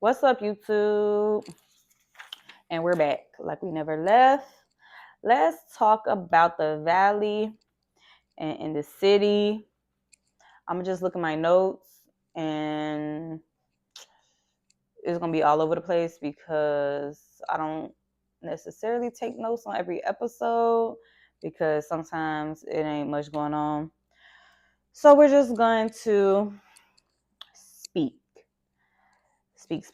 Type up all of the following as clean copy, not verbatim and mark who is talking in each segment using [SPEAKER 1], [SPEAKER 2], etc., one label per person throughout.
[SPEAKER 1] What's up, YouTube? And we're back like we never left. Let's talk about the valley and in the city. I'm gonna just look at my notes and it's gonna be all over the place because I don't necessarily take notes on every episode because sometimes it ain't much going on. So we're just going to speak,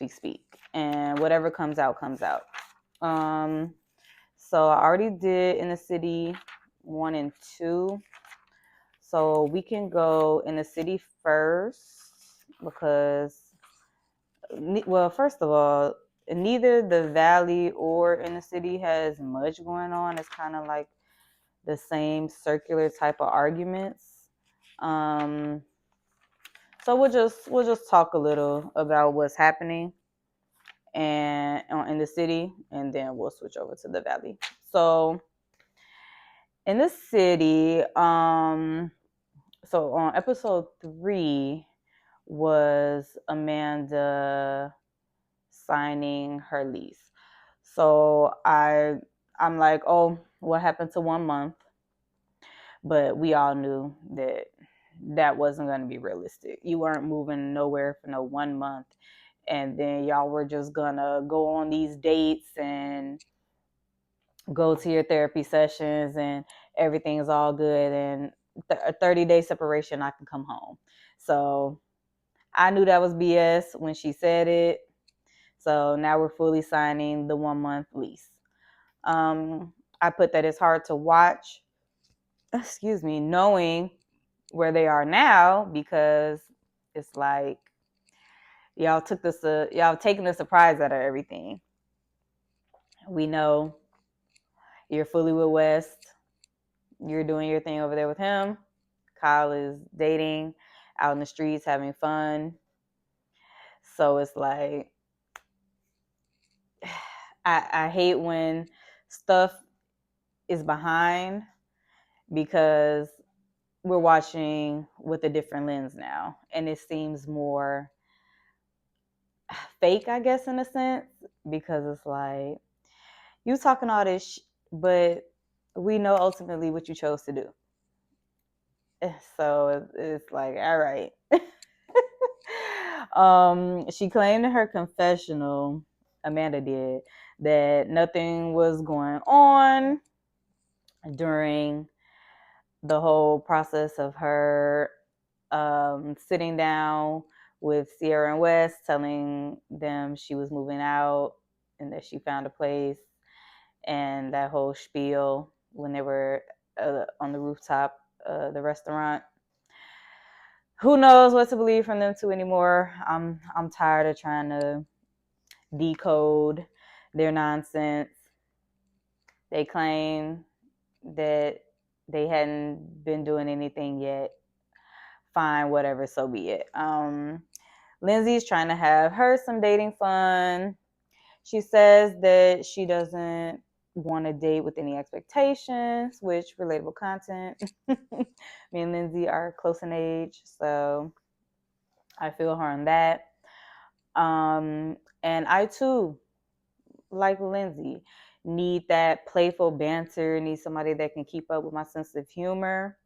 [SPEAKER 1] speak, and whatever comes out, comes out. Um, So I already did in the city 1 and 2. So we can go in the city first because, well, first of all, neither the valley or in the city has much going on. It's kind of like the same circular type of arguments. Um, so we'll just talk a little about what's happening and in the city, and then we'll switch over to the valley. So in the city, so on episode 3 was Amanda signing her lease. So I'm like, oh, what happened to 1 month? But we all knew that that wasn't going to be realistic. You weren't moving nowhere for no 1 month, and then y'all were just gonna go on these dates and go to your therapy sessions and everything's all good, and a 30-day separation, I can come home. So I knew that was BS when she said it. So now we're fully signing the 1 month lease. I put that it's hard to watch, knowing where they are now, because it's like y'all taking the surprise out of everything. We know you're fully with West. You're doing your thing over there with him. Kyle is dating, out in the streets, having fun. So it's like, I hate when stuff is behind because we're watching with a different lens now. And it seems more fake, I guess, in a sense, because it's like, you talking all this, but we know ultimately what you chose to do. So it's like, all right. She claimed in her confessional, Amanda did, that nothing was going on during the whole process of her sitting down with Sierra and West, telling them she was moving out and that she found a place, and that whole spiel when they were on the rooftop, the restaurant. Who knows what to believe from them two anymore? I'm tired of trying to decode their nonsense. They claim that they hadn't been doing anything yet. Fine, whatever, so be it. Lindsay's trying to have her some dating fun. She says that she doesn't want to date with any expectations, which relatable content. Me and Lindsay are close in age, so I feel her on that. And I too, like Lindsay, need that playful banter, need somebody that can keep up with my sense of humor.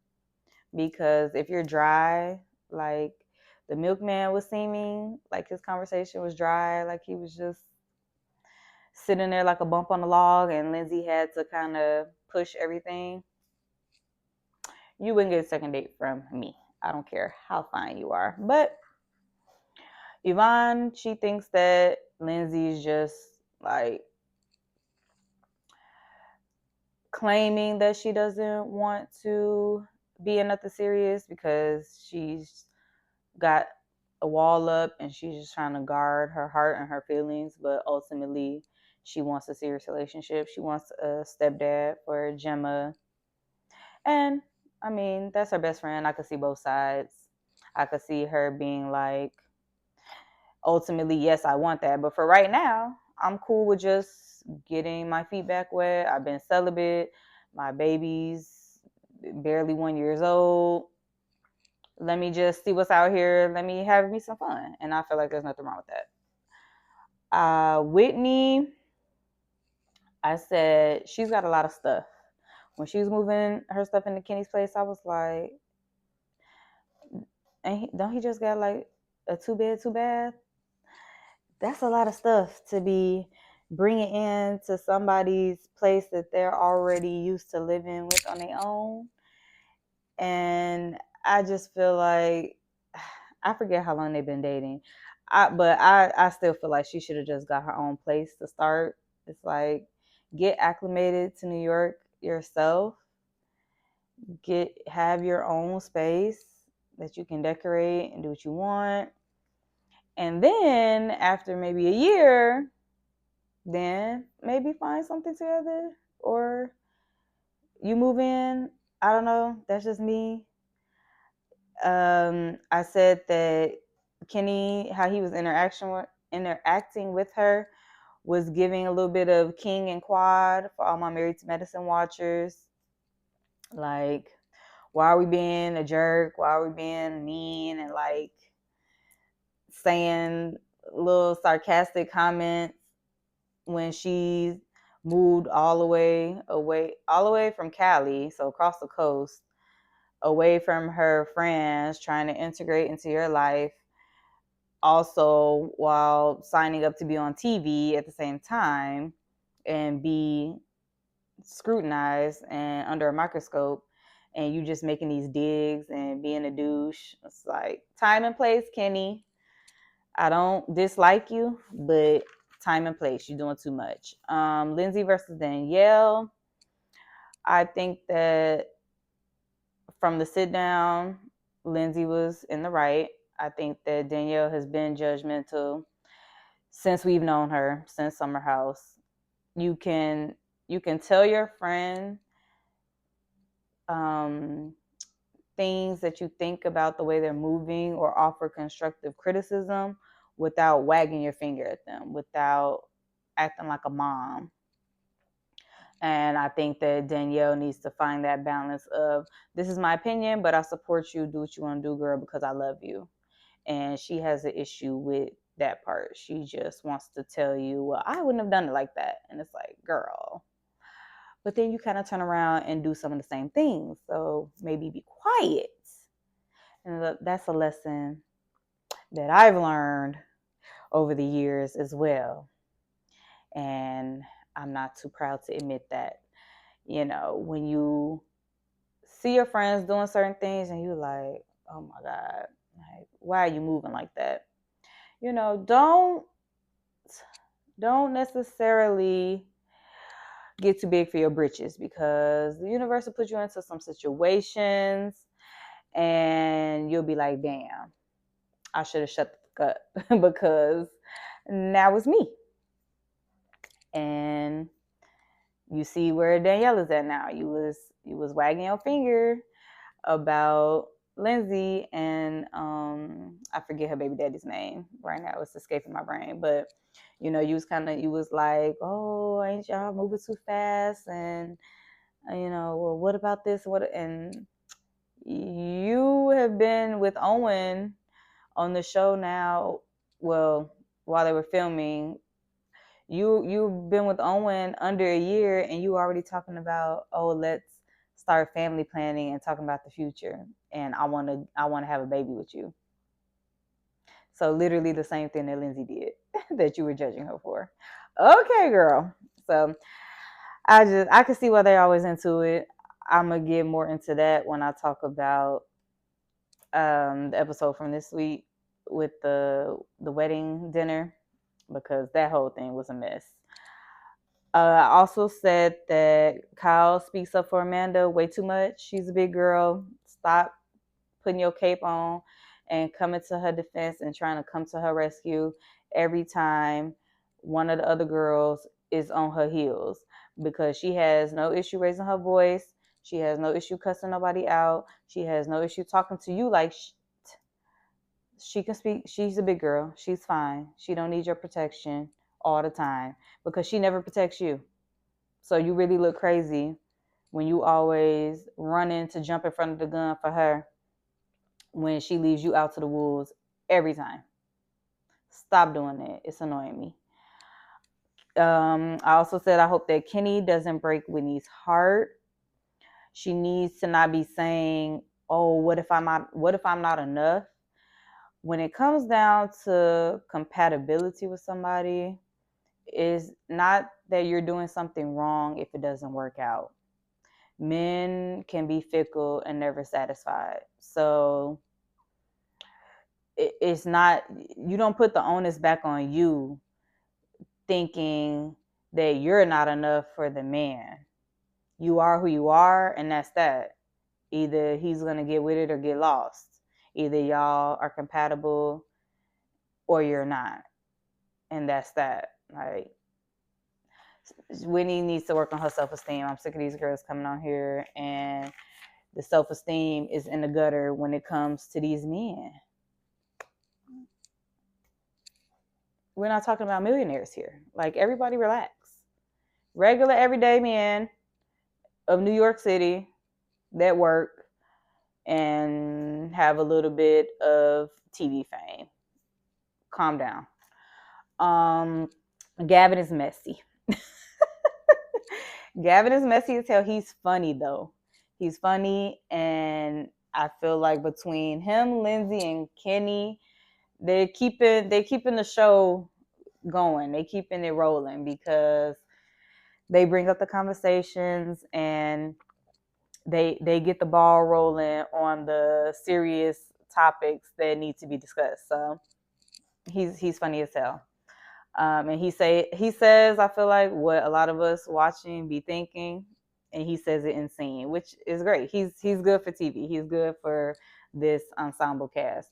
[SPEAKER 1] Because if you're dry, like the milkman was seeming, like his conversation was dry, like he was just sitting there like a bump on the log, and Lindsay had to kind of push everything, you wouldn't get a second date from me. I don't care how fine you are. But Yvonne, she thinks that Lindsay's just like claiming that she doesn't want to be in nothing serious because she's got a wall up and she's just trying to guard her heart and her feelings, but ultimately she wants a serious relationship. She wants a stepdad for Gemma. And I mean, that's her best friend. I could see both sides. I could see her being like, ultimately, yes, I want that. But for right now, I'm cool with just getting my feet back wet. I've been celibate. My baby's barely 1 year old. Let me just see what's out here. Let me have me some fun. And I feel like there's nothing wrong with that. Whitney, I said she's got a lot of stuff. When she was moving her stuff into Kenny's place, I was like, don't he just got like a 2-bed, 2-bath? That's a lot of stuff to be bringing into somebody's place that they're already used to living with on their own. And I just feel like, I forget how long they've been dating. But I still feel like she should have just got her own place to start. It's like, get acclimated to New York yourself. Have your own space that you can decorate and do what you want. And then after maybe a year, then maybe find something together, or you move in. I don't know. That's just me. I said that Kenny, how he was interacting with her, was giving a little bit of King and Quad for all my Married to Medicine watchers. Like, why are we being a jerk? Why are we being mean and like saying little sarcastic comments when she moved all the way from Cali, so across the coast, away from her friends, trying to integrate into your life, also while signing up to be on TV at the same time and be scrutinized and under a microscope, and you just making these digs and being a douche. It's like, time and place, Kenny. I don't dislike you, but time and place, you're doing too much. Lindsay versus Danielle. I think that from the sit down, Lindsay was in the right. I think that Danielle has been judgmental since we've known her, since Summer House. You can tell your friend things that you think about the way they're moving, or offer constructive criticism without wagging your finger at them, without acting like a mom. And I think that Danielle needs to find that balance of, this is my opinion, but I support you. Do what you want to do, girl, because I love you. And she has an issue with that part. She just wants to tell you, well, I wouldn't have done it like that. And it's like, girl. But then you kind of turn around and do some of the same things. So maybe be quiet. And that's a lesson that I've learned over the years as well. And I'm not too proud to admit that. You know, when you see your friends doing certain things and you like, oh my God, like, why are you moving like that? You know, don't necessarily get too big for your britches, because the universe will put you into some situations and you'll be like, damn, I should have shut the fuck up because now it's me. And you see where Danielle is at now. You was wagging your finger about Lindsay and I forget her baby daddy's name right now. It's escaping my brain, but you know, you was like, oh, ain't y'all moving too fast? And you know, well, what about this? What? And you have been with Owen on the show now. Well, while they were filming, you've been with Owen under a year, and you already talking about, oh, let's start family planning and talking about the future, and I want to have a baby with you. So literally the same thing that Lindsay did that you were judging her for. Okay, girl. So I can see why they're always into it. I'm gonna get more into that when I talk about the episode from this week with the wedding dinner, because that whole thing was a mess. I also said that Kyle speaks up for Amanda way too much. She's a big girl. Stop putting your cape on and coming to her defense and trying to come to her rescue every time one of the other girls is on her heels, because she has no issue raising her voice. She has no issue cussing nobody out. She has no issue talking to you like she can speak. She's a big girl. She's fine. She don't need your protection all the time, because she never protects you. So you really look crazy when you always run in to jump in front of the gun for her when she leaves you out to the wolves every time. Stop doing it. It's annoying me. I also said I hope that Kenny doesn't break Whitney's heart. She needs to not be saying, "Oh, what if I'm not enough?" When it comes down to compatibility with somebody, is not that you're doing something wrong if it doesn't work out. Men can be fickle and never satisfied. So it's not, you don't put the onus back on you thinking that you're not enough for the man. You are who you are, and that's that. Either he's going to get with it or get lost. Either y'all are compatible or you're not. And that's that. Like, Whitney needs to work on her self-esteem. I'm sick of these girls coming on here and the self-esteem is in the gutter when it comes to these men. We're not talking about millionaires here. Like, everybody relax. Regular everyday men of New York City that work and have a little bit of TV fame. Calm down. Gavin is messy. Gavin is messy as hell. He's funny though. He's funny, and I feel like between him, Lindsay, and Kenny, they're keeping the show going. They keeping it rolling because they bring up the conversations and they get the ball rolling on the serious topics that need to be discussed. So he's funny as hell. And he says, I feel like what a lot of us watching be thinking, and he says it in scene, which is great. He's good for TV. He's good for this ensemble cast.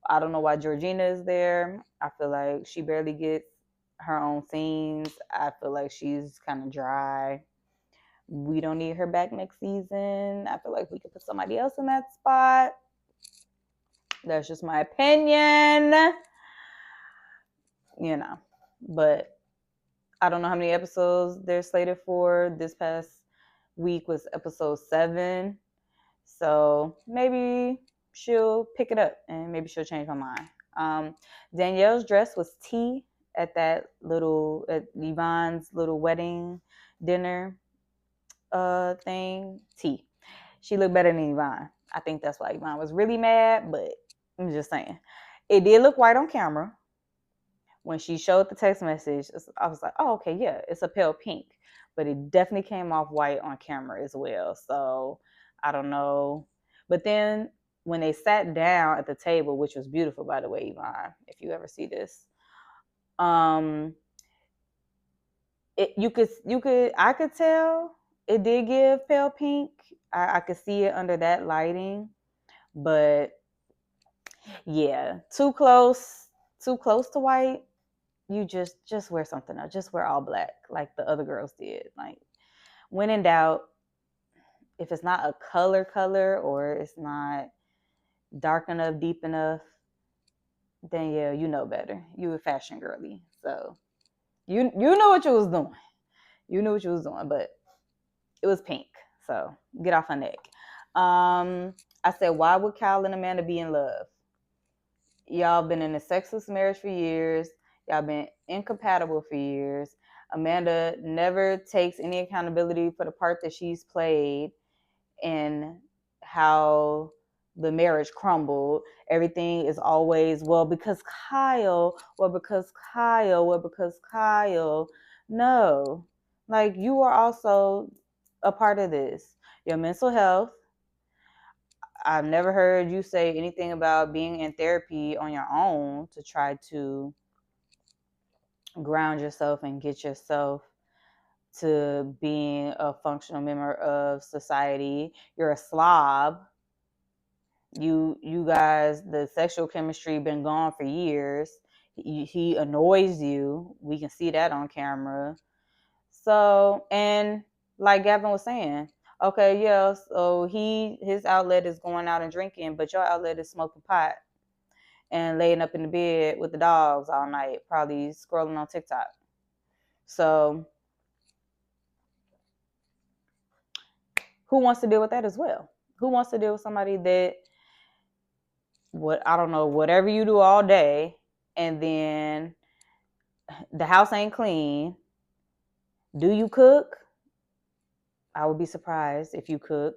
[SPEAKER 1] I don't know why Georgina is there. I feel like she barely gets her own scenes. I feel like she's kind of dry. We don't need her back next season. I feel like we could put somebody else in that spot. That's just my opinion. You know, but I don't know how many episodes they're slated for. This past week was episode 7. So maybe she'll pick it up and maybe she'll change my mind. Danielle's dress was tea at Yvonne's little wedding dinner thing. Tea. She looked better than Yvonne. I think that's why Yvonne was really mad, but I'm just saying. It did look white on camera. When she showed the text message, I was like, oh, okay, yeah, it's a pale pink. But it definitely came off white on camera as well. So I don't know. But then when they sat down at the table, which was beautiful, by the way, Yvonne, if you ever see this, I could tell it did give pale pink. I could see it under that lighting. But yeah, too close to white. You just wear something else. Just wear all black like the other girls did. Like, when in doubt, if it's not a color or it's not dark enough, deep enough, then yeah, you know better. You a fashion girly. So you know what you was doing. You knew what you was doing, but it was pink. So get off her neck. I said, why would Kyle and Amanda be in love? Y'all been in a sexless marriage for years. Y'all been incompatible for years. Amanda never takes any accountability for the part that she's played in how the marriage crumbled. Everything is always, well, because Kyle, well, because Kyle, well, because Kyle. No. Like, you are also a part of this. Your mental health. I've never heard you say anything about being in therapy on your own to try to ground yourself and get yourself to being a functional member of society. You're a slob. You guys, the sexual chemistry been gone for years. He annoys you. We can see that on camera. So, and like Gavin was saying, okay, yeah, so his outlet is going out and drinking, but your outlet is smoking pot and laying up in the bed with the dogs all night, probably scrolling on TikTok. So who wants to deal with that as well? Who wants to deal with somebody that, I don't know, whatever you do all day, and then the house ain't clean, Do you cook? I would be surprised if you cook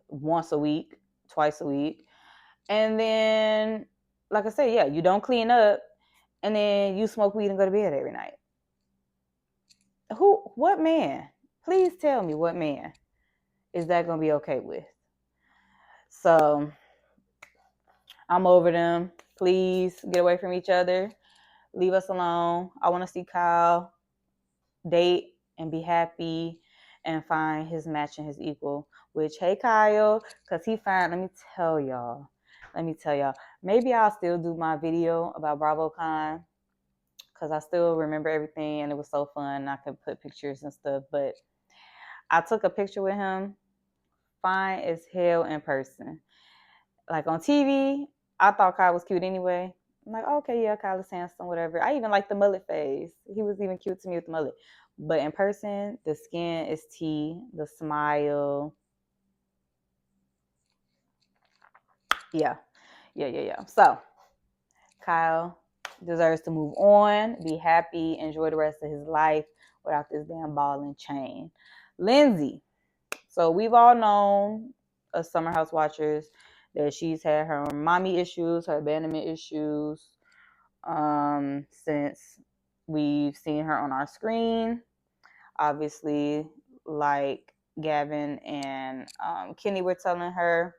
[SPEAKER 1] once a week, twice a week. And then, like I said, yeah, you don't clean up, and then you smoke weed and go to bed every night. What man? Please tell me what man is that going to be okay with? So I'm over them. Please get away from each other. Leave us alone. I want to see Kyle date and be happy and find his match and his equal. Which, hey Kyle, because he found, let me tell y'all. Maybe I'll still do my video about BravoCon because I still remember everything and it was so fun. I could put pictures and stuff. But I took a picture with him, fine as hell in person. Like on TV, I thought Kyle was cute anyway. I'm like, oh, okay, yeah, Kyle is handsome, whatever. I even like the mullet phase. He was even cute to me with the mullet. But in person, the skin is tea, the smile. Yeah. So Kyle deserves to move on, be happy, enjoy the rest of his life without this damn ball and chain. Lindsay. So we've all known as Summer House watchers that she's had her mommy issues, her abandonment issues, since we've seen her on our screen. Obviously, like Gavin and Kenny were telling her,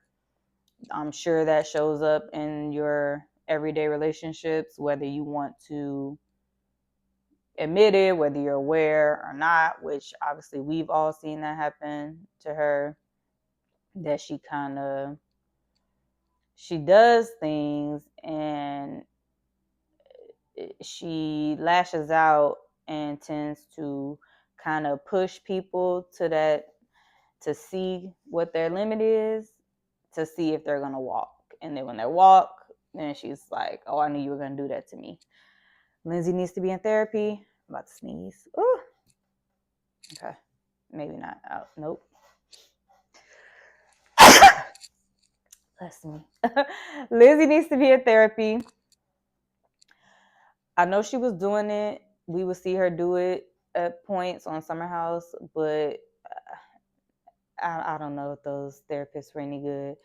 [SPEAKER 1] I'm sure that shows up in your everyday relationships, whether you want to admit it, whether you're aware or not, which obviously we've all seen that happen to her, that she does things and she lashes out and tends to kind of push people to see what their limit is, to see if they're gonna walk. And then when they walk, then she's like, oh, I knew you were gonna do that to me. Lindsay needs to be in therapy. I'm about to sneeze. Ooh. Okay. Maybe not. Oh, nope. Bless me. Lindsay needs to be in therapy. I know she was doing it. We would see her do it at points on Summer House, but I don't know if those therapists were any good.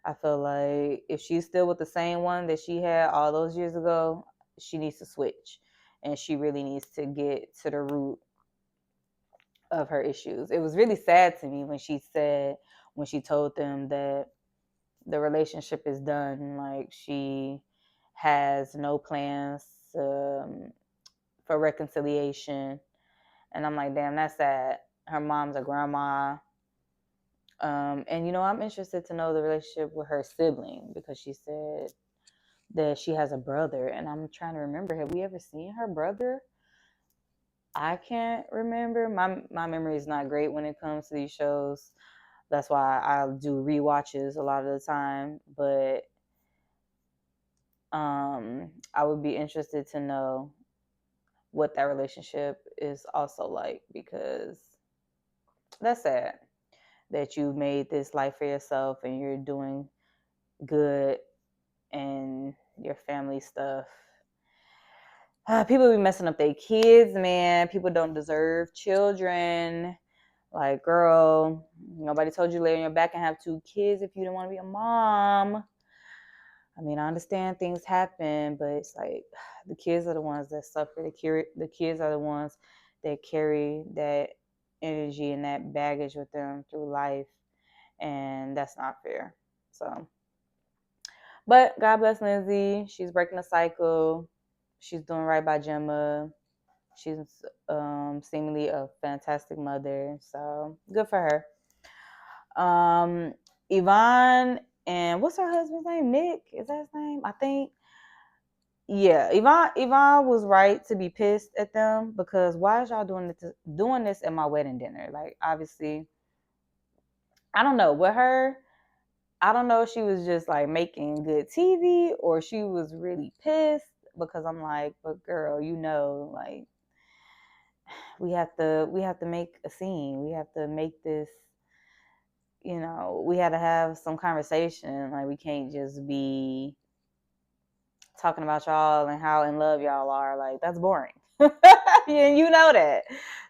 [SPEAKER 1] I feel like if she's still with the same one that she had all those years ago, she needs to switch. And she really needs to get to the root of her issues. It was really sad to me when she told them that the relationship is done. Like she has no plans for reconciliation. And I'm like, damn, that's sad. Her mom's a grandma. And I'm interested to know the relationship with her sibling because she said that she has a brother, and I'm trying to remember, have we ever seen her brother? I can't remember. My memory is not great when it comes to these shows. That's why I'll do rewatches a lot of the time. But I would be interested to know what that relationship is also like, because that's sad that you made this life for yourself and you're doing good and your family stuff. People be messing up their kids, man. People don't deserve children. Like, girl, nobody told you to lay on your back and have 2 kids if you don't want to be a mom. I mean, I understand things happen, but it's like the kids are the ones that suffer. The kids are the ones that carry that energy and that baggage with them through life, and that's not fair. So, but God bless Lindsay. She's breaking the cycle. She's doing right by Gemma. She's seemingly a fantastic mother. So good for her. Yvonne and what's her husband's name? Nick? Is that his name? I think. Yeah, Yvonne was right to be pissed at them, because why is y'all doing this at my wedding dinner? Like, obviously, I don't know. With her, I don't know if she was just like making good TV or she was really pissed, because I'm like, but girl, like we have to make a scene. We have to make this, we had to have some conversation. Like, we can't just be talking about y'all and how in love y'all are. Like, that's boring. And you know that.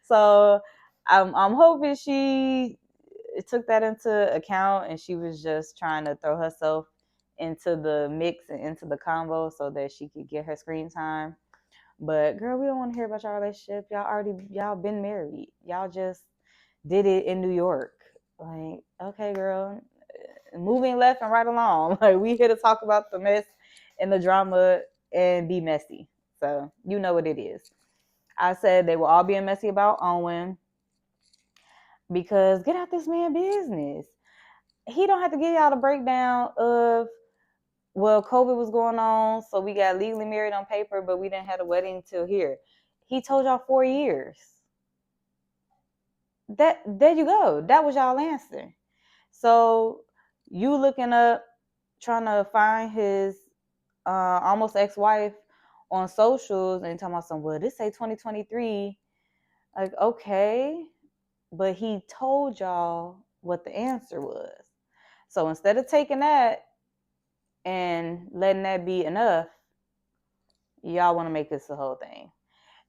[SPEAKER 1] So I'm hoping she took that into account and she was just trying to throw herself into the mix and into the combo so that she could get her screen time. But girl, we don't want to hear about y'all relationship. Y'all been married. Y'all just did it in New York. Like, okay, girl, moving left and right along. Like, we here to talk about the mess and the drama and be messy. So you know what it is. I said they were all being messy about Owen because get out this man business. He don't have to give y'all the breakdown of, well, COVID was going on, so we got legally married on paper, but we didn't have a wedding till here. He told y'all 4 years. That there you go. That was y'all answer. So you looking up, trying to find his almost ex-wife on socials and talking about some, well, this say 2023. Like, okay, but he told y'all what the answer was. So instead of taking that and letting that be enough, y'all want to make this the whole thing.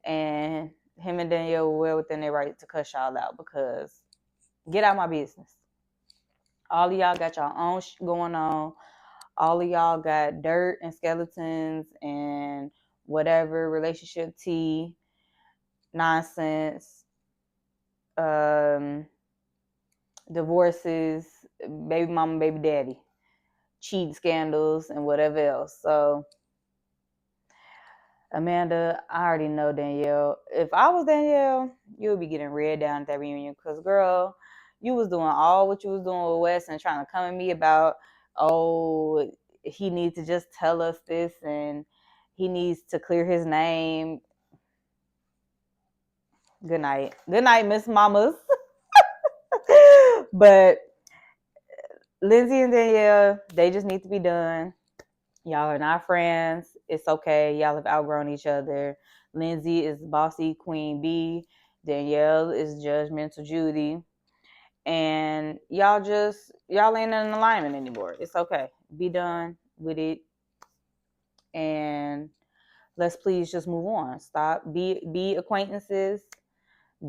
[SPEAKER 1] And him and Danielle were well within their right to cuss y'all out because get out my business. All of y'all got your own going on. All of y'all got dirt and skeletons and whatever relationship tea, nonsense, divorces, baby mama, baby daddy, cheating scandals, and whatever else. So, Amanda, I already know Danielle. If I was Danielle, you would be getting red down at that reunion because, girl, you was doing all what you was doing with Wes and trying to come at me about, oh, he needs to just tell us this and he needs to clear his name. Good night. Good night, Miss Mamas. But Lindsay and Danielle, they just need to be done. Y'all are not friends. It's okay. Y'all have outgrown each other. Lindsay is bossy Queen B. Danielle is judgmental Judy. And y'all ain't in alignment anymore. It's okay. Be done with it. And let's please just move on. Stop. Be acquaintances,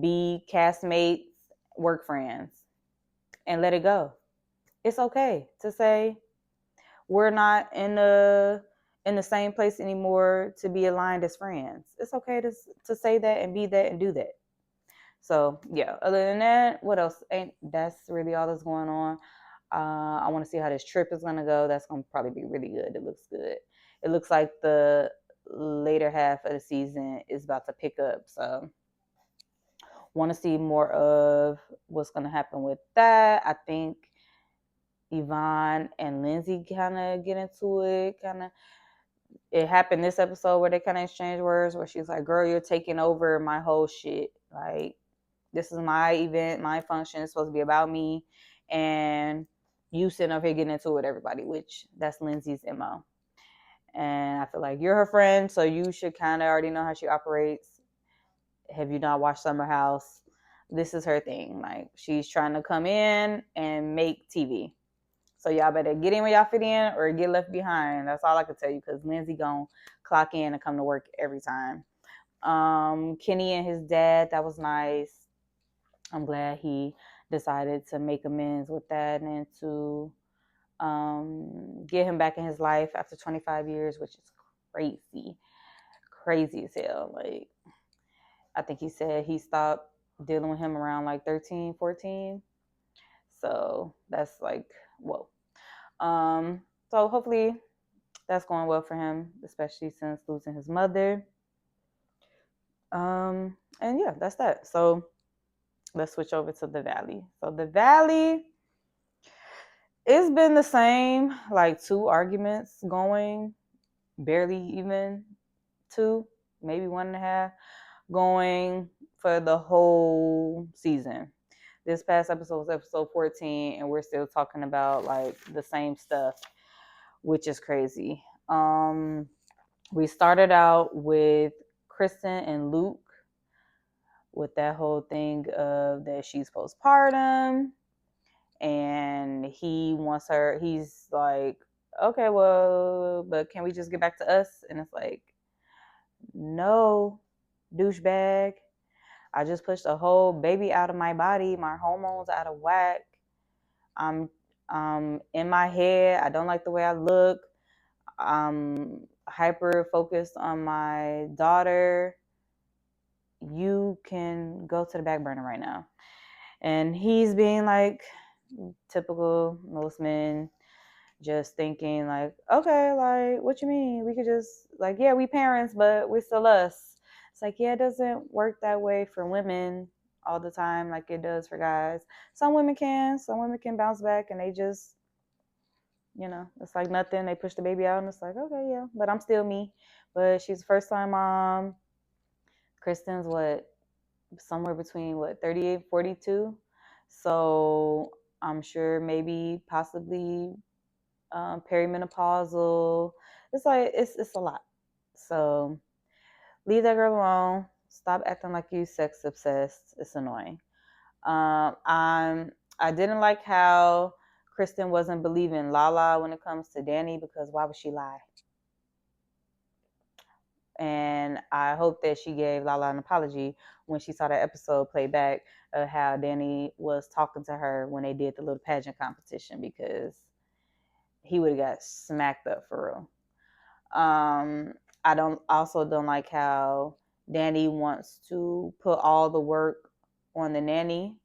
[SPEAKER 1] be castmates, work friends, and let it go. It's okay to say we're not in the same place anymore to be aligned as friends. It's okay to say that and be that and do that. So yeah, other than that, what else? Ain't that's really all that's going on. I want to see how this trip is gonna go. That's gonna probably be really good. It looks good. It looks like the later half of the season is about to pick up. So want to see more of what's gonna happen with that. I think Yvonne and Lindsay kind of get into it. It happened this episode where they kind of exchange words where she's like, girl, you're taking over my whole shit. Like, this is my event, my function. It's supposed to be about me. And you sitting up here getting into it with everybody, which that's Lindsay's MO. And I feel like you're her friend, so you should kind of already know how she operates. Have you not watched Summer House? This is her thing. Like, she's trying to come in and make TV. So y'all better get in where y'all fit in or get left behind. That's all I can tell you because Lindsay gonna clock in and come to work every time. Kenny and his dad, that was nice. I'm glad he decided to make amends with that and to get him back in his life after 25 years, which is crazy. Crazy as hell. Like, I think he said he stopped dealing with him around like 13, 14. So that's like, whoa. So hopefully that's going well for him, especially since losing his mother. And yeah, that's that. So let's switch over to the Valley. So the Valley, it's been the same, like 2 arguments going, barely even 2, maybe 1.5, going for the whole season. This past episode was episode 14, and we're still talking about like the same stuff, which is crazy. We started out with Kristen and Luke with that whole thing of that she's postpartum and he wants her, he's like okay, well, but can we just get back to us? And it's like, no, douchebag. I just pushed a whole baby out of my body. My hormones out of whack. I'm in my head. I don't like the way I look. I'm hyper focused on my daughter. You can go to the back burner right now. And he's being like typical most men, just thinking like, okay, like what you mean? We could just like, yeah, we parents, but we still us. It's like, yeah, it doesn't work that way for women all the time like it does for guys. Some women can bounce back and they just, it's like nothing. They push the baby out and it's like, okay, yeah, but I'm still me. But she's a first time mom. Kristen's what, somewhere between what, 38, 42. So I'm sure maybe possibly perimenopausal. It's like it's a lot. So leave that girl alone. Stop acting like you sex obsessed. It's annoying. I didn't like how Kristen wasn't believing Lala when it comes to Danny, because why would she lie? And I hope that she gave Lala an apology when she saw that episode play back of how Danny was talking to her when they did the little pageant competition, because he would have got smacked up for real. I don't like how Danny wants to put all the work on the nanny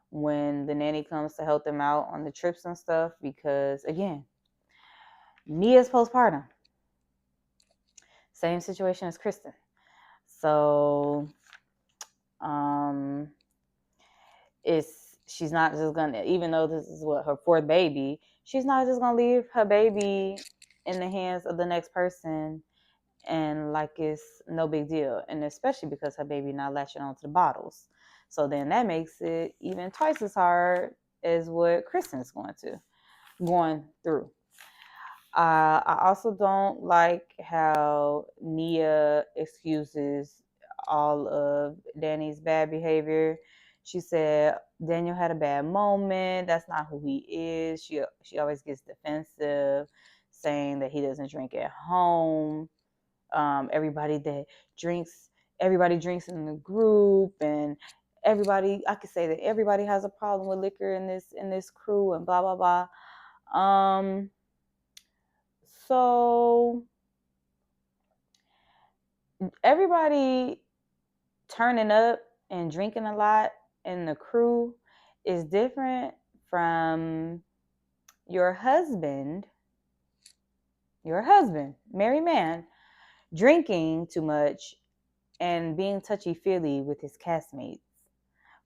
[SPEAKER 1] when the nanny comes to help them out on the trips and stuff, because again, Nia's postpartum. Same situation as Kristen. So she's not just gonna, even though this is what, her fourth baby, she's not just gonna leave her baby in the hands of the next person and like it's no big deal. And especially because her baby not latching onto the bottles. So then that makes it even twice as hard as what Kristen's going through. I also don't like how Nia excuses all of Danny's bad behavior. She said Daniel had a bad moment. That's not who he is. She always gets defensive, saying that he doesn't drink at home. Everybody that drinks, everybody drinks in the group, and everybody, I could say that everybody has a problem with liquor in this crew, and blah blah blah. So everybody turning up and drinking a lot in the crew is different from your husband, married man, drinking too much and being touchy-feely with his castmates,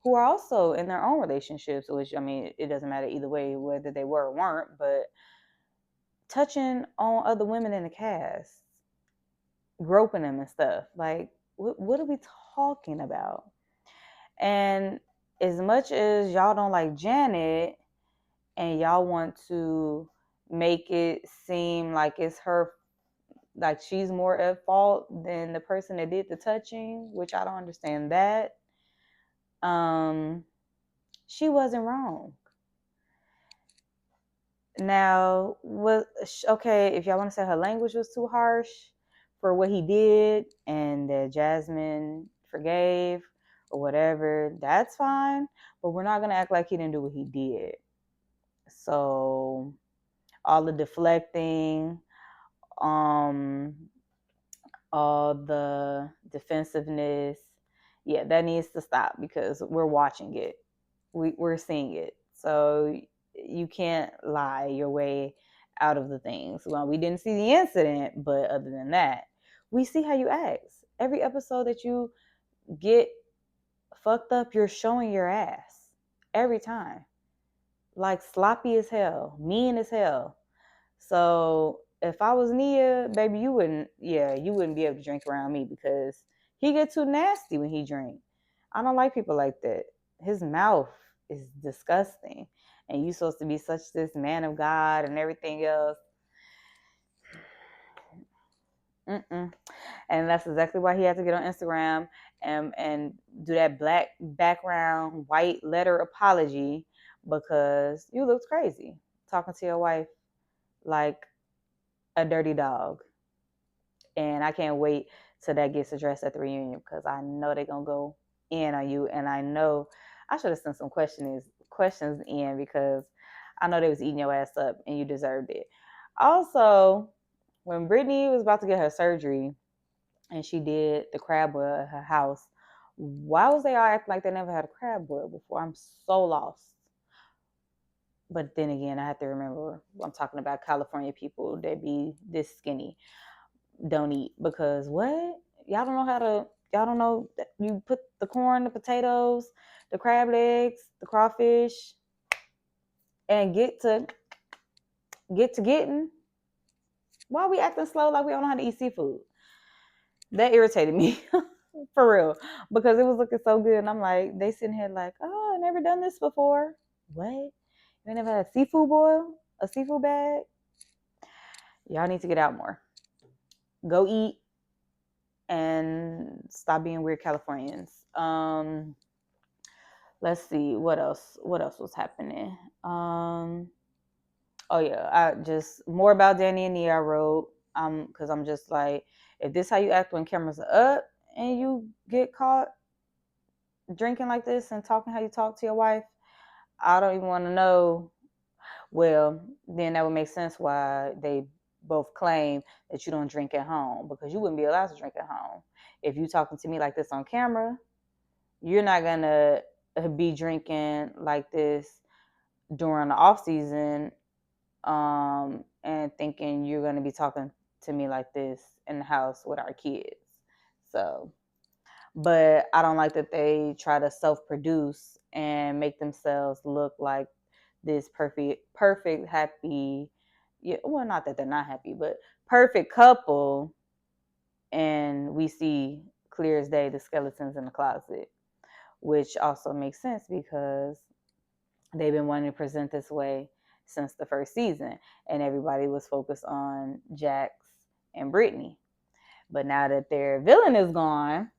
[SPEAKER 1] who are also in their own relationships, which, I mean, it doesn't matter either way whether they were or weren't, but touching on other women in the cast, groping them and stuff. Like, what are we talking about? And as much as y'all don't like Janet and y'all want to make it seem like it's her, like she's more at fault than the person that did the touching, which I don't understand that. She wasn't wrong. Now, okay, if y'all want to say her language was too harsh for what he did and that Jasmine forgave or whatever, that's fine. But we're not going to act like he didn't do what he did. So all the deflecting, all the defensiveness, yeah, that needs to stop, because we're watching it. We're seeing it. So you can't lie your way out of the things. Well, we didn't see the incident, but other than that, we see how you act. Every episode that you get fucked up, you're showing your ass. Every time. Like sloppy as hell, mean as hell. So if I was Nia, baby, you wouldn't be able to drink around me, because he get too nasty when he drink. I don't like people like that. His mouth is disgusting. And you supposed to be such this man of God and everything else. Mm-mm. And that's exactly why he had to get on Instagram and do that black background, white letter apology, because you looked crazy talking to your wife like a dirty dog. And I can't wait till that gets addressed at the reunion because I know they're gonna go in on you. And I know I should have sent some questions in because I know they was eating your ass up and you deserved it. Also, when Brittany was about to get her surgery and she did the crab boil at her house, why was they all acting like they never had a crab boil before? I'm so lost. But then again, I have to remember I'm talking about California people that be this skinny don't eat because what? Y'all don't know that you put the corn, the potatoes, the crab legs, the crawfish, and getting. Why are we acting slow like we don't know how to eat seafood? That irritated me. For real. Because it was looking so good and I'm like, they sitting here like, oh, I never done this before. What? You ain't never had a seafood boil? A seafood bag? Y'all need to get out more. Go eat and stop being weird Californians. Let's see what else was happening. Oh yeah, I just more about Danny and Nia I wrote. Because I'm just like, if this how you act when cameras are up and you get caught drinking like this and talking how you talk to your wife, I don't even want to know. Well, then that would make sense why they both claim that you don't drink at home because you wouldn't be allowed to drink at home. If you talking to me like this on camera, you're not gonna be drinking like this during the off season, and thinking you're gonna be talking to me like this in the house with our kids. So, but I don't like that they try to self-produce and make themselves look like this perfect, happy. Yeah, well, not that they're not happy, but perfect couple, and we see clear as day the skeletons in the closet, which also makes sense because they've been wanting to present this way since the first season, and everybody was focused on Jax and Brittany. But now that their villain is gone,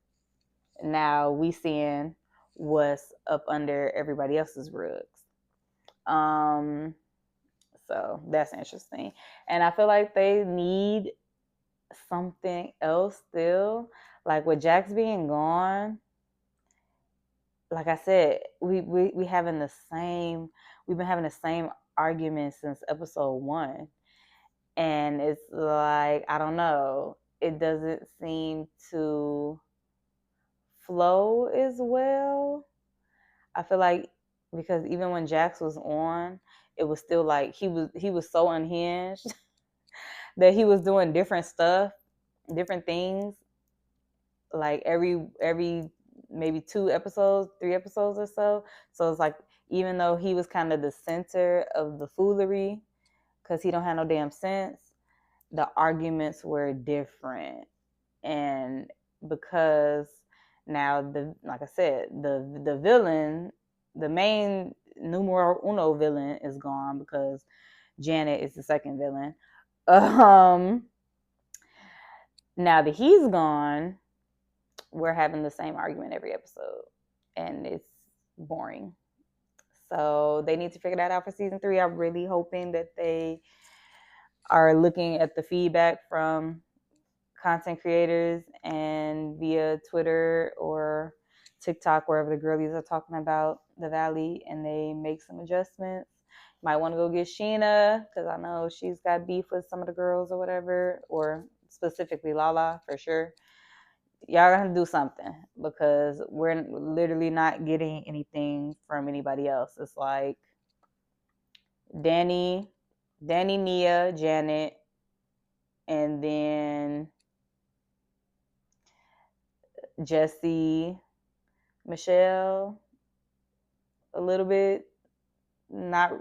[SPEAKER 1] now we seeing what's up under everybody else's rugs. Um, so that's interesting, and I feel like they need something else still, like with Jax being gone. Like I said, we having the same. We've been having the same argument since episode 1, and it's like I don't know. It doesn't seem to flow as well. I feel like because even when Jax was on, it was still like he was so unhinged that he was doing different stuff, different things, like every maybe 2 episodes, 3 episodes or so. So it's like even though he was kind of the center of the foolery because he don't have no damn sense, the arguments were different. And because now like I said, the villain, the main numero uno villain is gone because Janet is the second villain. Now that he's gone, we're having the same argument every episode, and it's boring. So they need to figure that out for season 3. I'm really hoping that they are looking at the feedback from content creators and via Twitter or TikTok, wherever the girlies are talking about the Valley, and they make some adjustments. Might want to go get Sheena because I know she's got beef with some of the girls or whatever, or specifically Lala for sure. Y'all gonna do something because we're literally not getting anything from anybody else. It's like Danny, Nia, Janet, and then Jesse, Michelle, a little bit. Not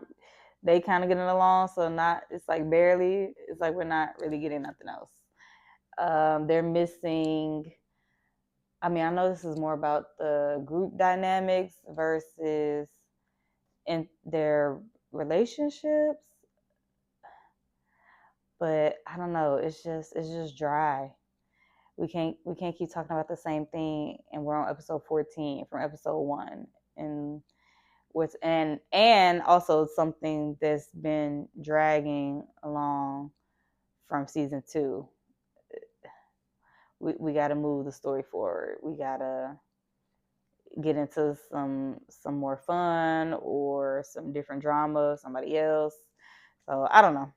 [SPEAKER 1] they kind of getting along, so not. It's like barely. It's like we're not really getting nothing else. They're missing. I mean, I know this is more about the group dynamics versus in their relationships, but I don't know. It's just dry. We can't keep talking about the same thing, and we're on episode 14 from episode 1, and and also something that's been dragging along from season 2. We got to move the story forward. We got to get into some more fun or some different drama, somebody else. So I don't know.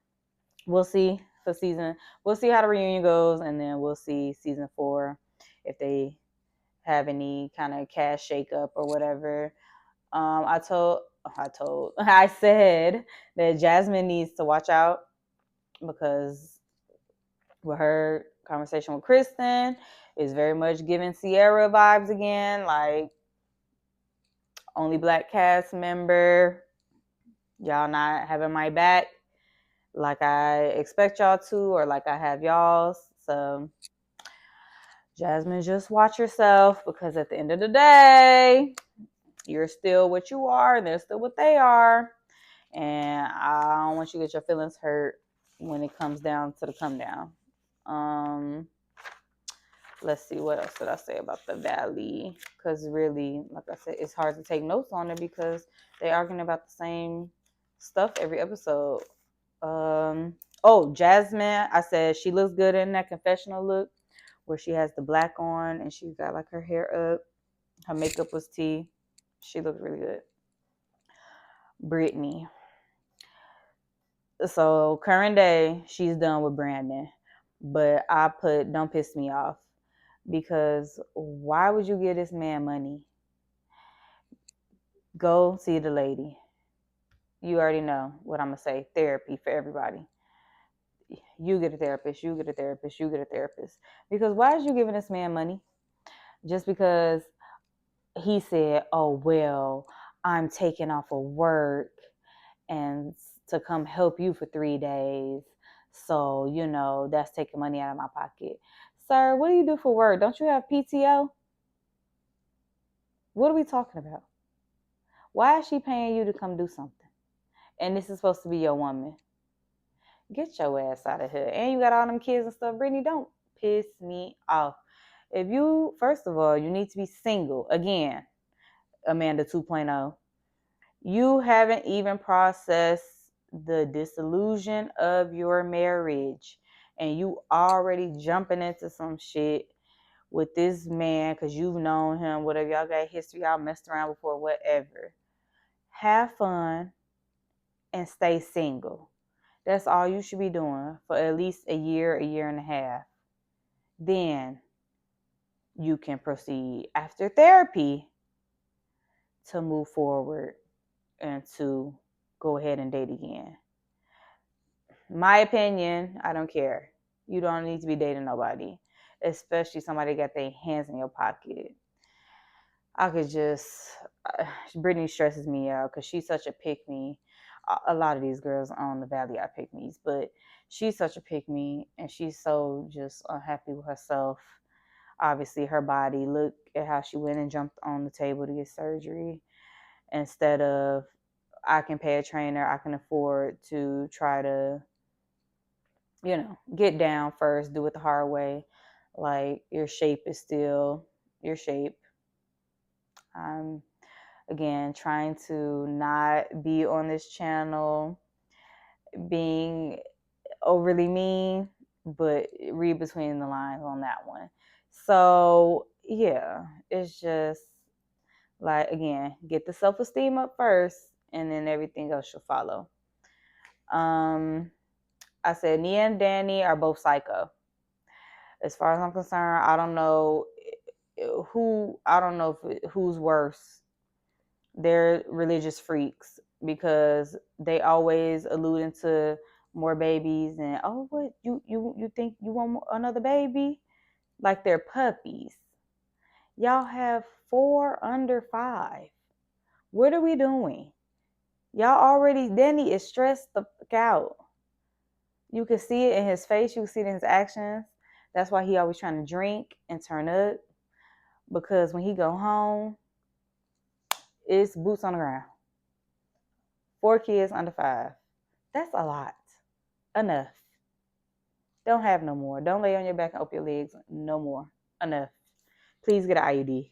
[SPEAKER 1] We'll see for season. We'll see how the reunion goes, and then we'll see season 4 if they have any kind of cast shakeup or whatever. I said that Jasmine needs to watch out because with her conversation with Kristen is very much giving Sierra vibes again, like only black cast member. Y'all not having my back like I expect y'all to, or like I have y'all's. So Jasmine, just watch yourself, because at the end of the day, you're still what you are and they're still what they are. And I don't want you to get your feelings hurt when it comes down to the come down. Let's see, what else did I say about the Valley? Because really, like I said, it's hard to take notes on it because they're arguing about the same stuff every episode. Jasmine, I said she looks good in that confessional look where she has the black on and she got like her hair up. Her makeup was tea. She looked really good. Brittany. So current day, she's done with Brandon. But I put don't piss me off. Because why would you give this man money? Go see the lady. You already know what I'm going to say. Therapy for everybody. You get a therapist. You get a therapist. You get a therapist. Because why is you giving this man money? Just because he said, oh, well, I'm taking off of work and to come help you for 3 days. So, that's taking money out of my pocket. Sir, what do you do for work? Don't you have PTO? What are we talking about? Why is she paying you to come do something? And this is supposed to be your woman. Get your ass out of here. And you got all them kids and stuff. Brittany, don't piss me off. First of all, you need to be single. Again, Amanda 2.0. You haven't even processed the disillusion of your marriage. And you already jumping into some shit with this man because you've known him, whatever. Y'all got history, y'all messed around before, whatever. Have fun and stay single. That's all you should be doing for at least a year and a half. Then you can proceed after therapy to move forward and to go ahead and date again. My opinion, I don't care. You don't need to be dating nobody, especially somebody got their hands in your pocket. I could Brittany stresses me out because she's such a pick-me. A lot of these girls on the Valley are pick-me's, but she's such a pick-me and she's so just unhappy with herself. Obviously, her body. Look at how she went and jumped on the table to get surgery instead of, I can pay a trainer, I can afford to try to, get down first, do it the hard way. Like, your shape is still your shape. I'm, again, trying to not be on this channel being overly mean, but read between the lines on that one. So, yeah, it's just like, again, get the self-esteem up first and then everything else should follow. I said Nia and Danny are both psycho. As far as I'm concerned, I don't know who's worse. They're religious freaks because they always alluding to more babies and, oh, what, you think you want another baby? Like they're puppies. Y'all have 4 under 5. What are we doing? Danny is stressed the fuck out. You can see it in his face. You can see it in his actions. That's why he always trying to drink and turn up. Because when he go home, it's boots on the ground. 4 kids under 5. That's a lot. Enough. Don't have no more. Don't lay on your back and open your legs. No more. Enough. Please get an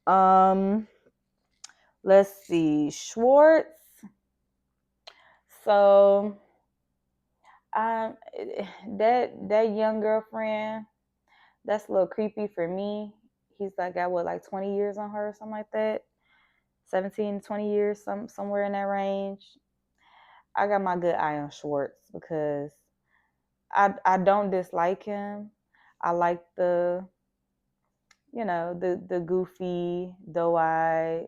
[SPEAKER 1] IUD. Let's see. Schwartz. So Um, that young girlfriend, that's a little creepy for me. He's like got what, like 20 years on her or something like that. 17, 20 years, somewhere in that range. I got my good eye on Schwartz because I don't dislike him. I like the goofy, doe-eyed,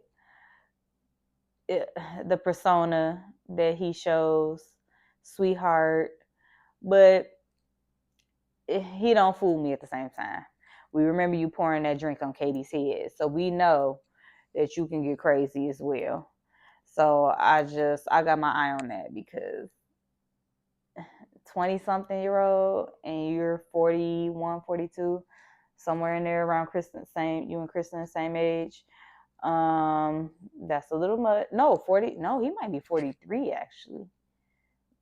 [SPEAKER 1] the persona that he shows, sweetheart, but he don't fool me at the same time. We remember you pouring that drink on Katie's head, so we know that you can get crazy as well. So I got my eye on that because 20 something year old and you're 41, 42, somewhere in there around Kristen, same, you and Kristen the same age. That's a little much. No, 40, no, he might be 43 actually.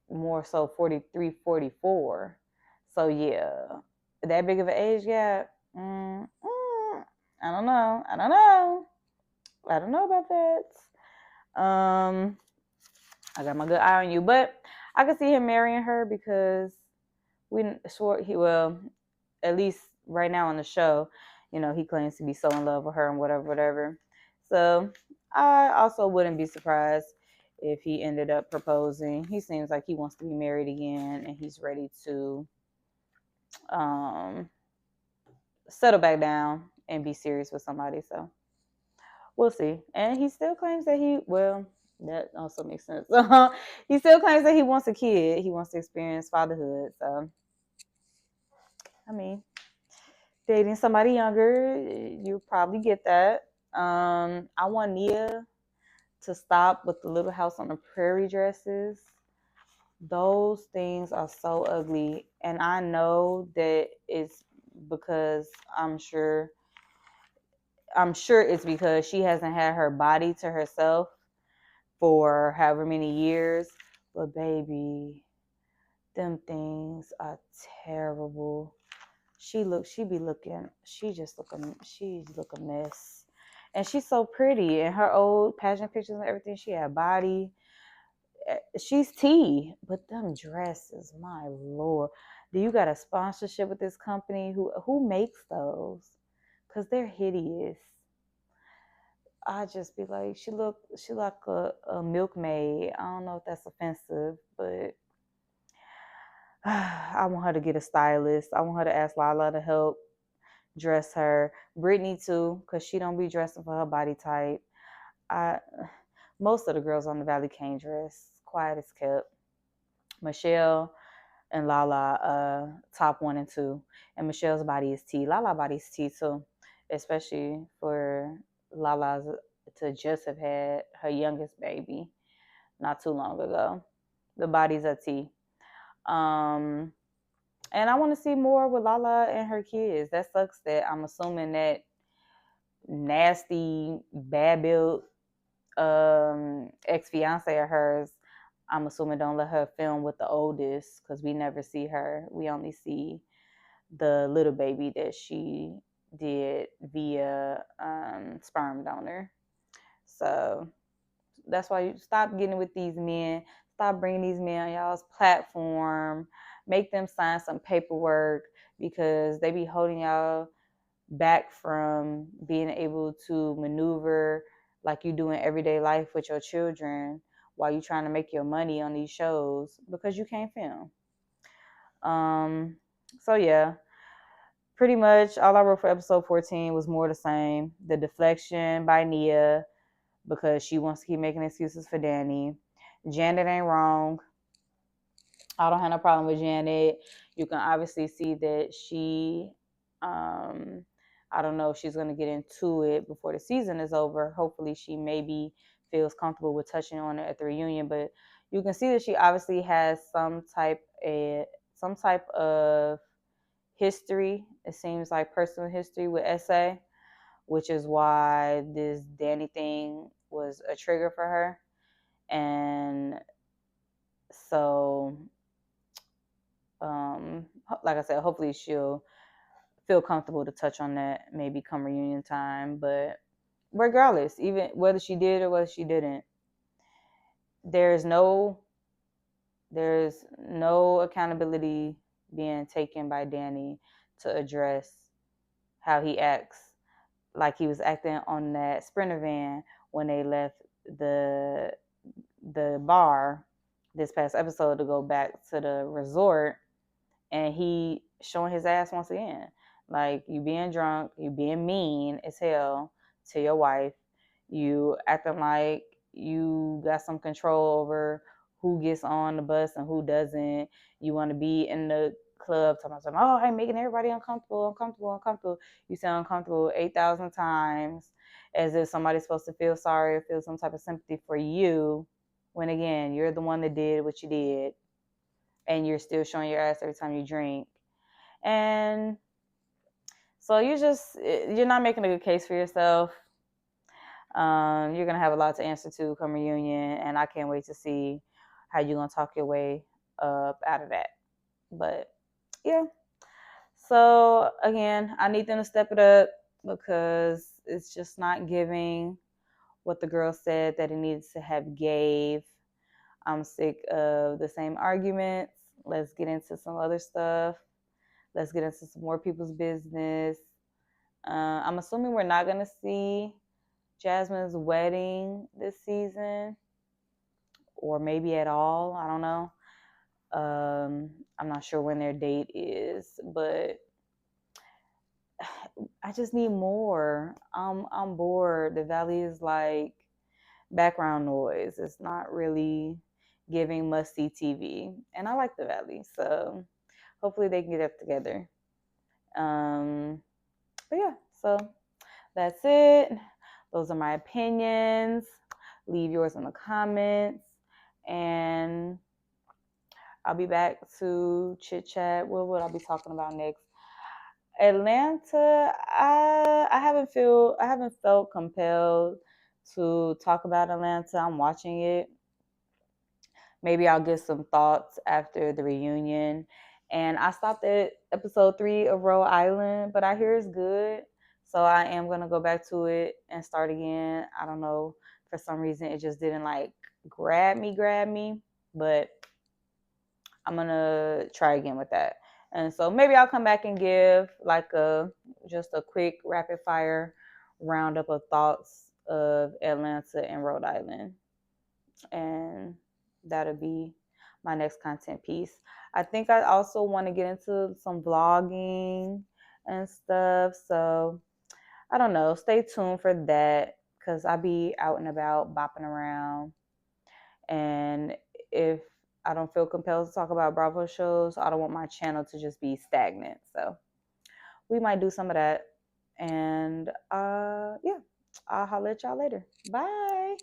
[SPEAKER 1] More so 43, 44. So yeah, that big of an age gap. I don't know. I don't know about that. I got my good eye on you, but I could see him marrying her because well, at least right now on the show, he claims to be so in love with her and whatever. So I also wouldn't be surprised if he ended up proposing. He seems like he wants to be married again and he's ready to um, settle back down and be serious with somebody. So we'll see. And he still claims that that also makes sense. He still claims that he wants a kid. He wants to experience fatherhood. So, I mean, dating somebody younger, you probably get that. I want Nia to stop with the Little House on the Prairie dresses. Those things are so ugly. And I know that it's because I'm sure it's because she hasn't had her body to herself for however many years. But baby, them things are terrible. She look a mess. And she's so pretty. In her old pageant pictures and everything, she had body. She's T, but them dresses, my lord. Do you got a sponsorship with this company? Who makes those? Cause they're hideous. I just be like, she like a milkmaid. I don't know if that's offensive, but I want her to get a stylist. I want her to ask Lala to help dress her. Brittany too, because she don't be dressing for her body type. I Most of the girls on the Valley can't dress. Quiet as kept. Michelle and Lala, top 1 and 2. And Michelle's body is T. Lala body is T too. Especially for Lala's to just have had her youngest baby not too long ago. The bodies are T. Um and I want to see more with Lala and her kids. That sucks that I'm assuming that nasty, bad built ex fiance of hers, I'm assuming don't let her film with the oldest because we never see her. We only see the little baby that she did via sperm donor. So that's why you stop getting with these men. Stop bringing these men on y'all's platform. Make them sign some paperwork because they be holding y'all back from being able to maneuver like you do in everyday life with your children while you trying to make your money on these shows because you can't film. So yeah, pretty much all I wrote for episode 14 was more the same. The deflection by Nia because she wants to keep making excuses for Danny. Janet ain't wrong. I don't have no problem with Janet. You can obviously see that I don't know if she's going to get into it before the season is over. Hopefully, she maybe feels comfortable with touching on it at the reunion. But you can see that she obviously has some type of history. It seems like personal history with SA, which is why this Danny thing was a trigger for her. And so like I said, hopefully she'll feel comfortable to touch on that maybe come reunion time. But regardless, even whether she did or whether she didn't, there's no There's no accountability being taken by Danny to address how he acts, like he was acting on that Sprinter van when they left the bar this past episode to go back to the resort, and he showing his ass once again. Like, you being drunk, you being mean as hell to your wife, you acting like you got some control over who gets on the bus and who doesn't. You want to be in the club talking about, oh, I'm making everybody uncomfortable. You say uncomfortable 8,000 times, as if somebody's supposed to feel sorry or feel some type of sympathy for you, when again, you're the one that did what you did, and you're still showing your ass every time you drink. And so you're not making a good case for yourself. You're gonna have a lot to answer to come reunion, and I can't wait to see how you're gonna talk your way up out of that. But yeah, so again, I need them to step it up, because it's just not giving what the girl said that it needs to have gave. I'm sick of the same arguments. Let's get into some other stuff. Let's get into some more people's business. I'm assuming we're not going to see Jasmine's wedding this season, or maybe at all. I don't know. I'm not sure when their date is, but I just need more. I'm bored. The Valley is like background noise. It's not really giving must see TV, and I like the Valley, so hopefully they can get it together. But yeah, so that's it. Those are my opinions. Leave yours in the comments, and I'll be back to chit chat. What would I be talking about next? Atlanta. I haven't felt compelled to talk about Atlanta. I'm watching it. Maybe I'll get some thoughts after the reunion. And I stopped at episode 3 of Rhode Island, but I hear it's good. So I am going to go back to it and start again. I don't know. For some reason, it just didn't like grab me. But I'm going to try again with that. And so maybe I'll come back and give like just a quick rapid fire roundup of thoughts of Atlanta and Rhode Island. And that'll be my next content piece. I think I also want to get into some vlogging and stuff. So I don't know. Stay tuned for that, because I be out and about bopping around. And if I don't feel compelled to talk about Bravo shows, I don't want my channel to just be stagnant. So we might do some of that. And yeah, I'll holler at y'all later. Bye.